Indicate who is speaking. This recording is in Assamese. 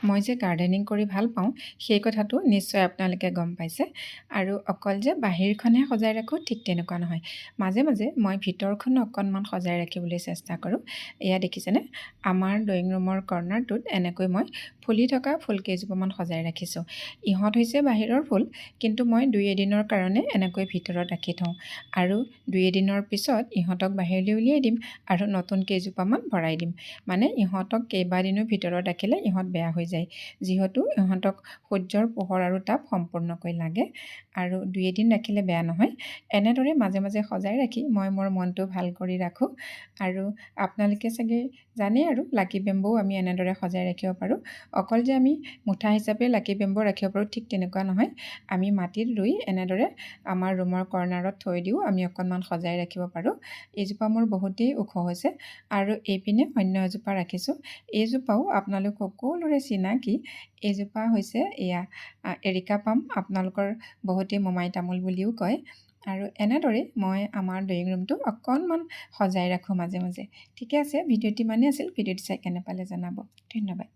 Speaker 1: মই যে গাৰ্ডেনিং কৰি ভাল পাওঁ সেই কথাটো নিশ্চয় আপোনালোকে গম পাইছে। আৰু অকল যে বাহিৰখনহে সজাই ৰাখোঁ ঠিক তেনেকুৱা নহয়। মাজে মাজে মই ভিতৰখনো অকণমান সজাই ৰাখিবলৈ চেষ্টা কৰোঁ। এয়া দেখিছেনে, আমাৰ ড্ৰয়িং ৰুমৰ কৰ্ণাৰটোত এনেকৈ মই ফুলি থকা ফুল কেইজোপামান সজাই ৰাখিছোঁ। ইহঁত হৈছে বাহিৰৰ ফুল, কিন্তু মই 2-এদিনৰ কাৰণে এনেকৈ ভিতৰত ৰাখি থওঁ আৰু 2-এদিনৰ পিছত ইহঁতক বাহিৰলৈ উলিয়াই দিম আৰু নতুন কেইজোপামান ভৰাই দিম। মানে ইহঁতক কেইবাদিনো ভিতৰত ৰাখিলে ইহঁত বেয়া হৈ যায়, যিহেতু ইহঁতক সূৰ্যৰ পোহৰ আৰু তাপ সম্পূৰ্ণকৈ লাগে আৰু 2-এদিন ৰাখিলে বেয়া নহয়। এনেদৰে মাজে মাজে সজাই ৰাখি মই মোৰ মনটো ভাল কৰি ৰাখোঁ। আৰু আপোনালোকে চাগে জানে আৰু লাকি বেম্বও আমি এনেদৰে সজাই ৰাখিব পাৰোঁ। অকল যে আমি মুঠা হিচাপে লাকি বেম্বো ৰাখিব পাৰোঁ ঠিক তেনেকুৱা নহয়। আমি মাটিত ৰুই এনেদৰে আমাৰ ৰুমৰ কৰ্ণাৰত থৈ দিওঁ, আমি অকণমান সজাই ৰাখিব পাৰোঁ। এইজোপা মোৰ বহুতেই ওখ হৈছে আৰু এইপিনে অন্য এজোপা ৰাখিছোঁ। এইজোপাও আপোনালোক সকলোৰে চিনাকি। এইজোপা হৈছে এয়া এৰিকা পাম, আপোনালোকৰ বহুতেই মোমাই তামোল বুলিও কয়। আৰু এনেদৰে মই আমাৰ ড্ৰয়িং ৰুমটো অকণমান সজাই ৰাখোঁ মাজে মাজে। ঠিকে আছে, ভিডিঅ'টি ইমানেই আছিল। ভিডিঅ'টি চাই কেনে পালে জনাব। ধন্যবাদ।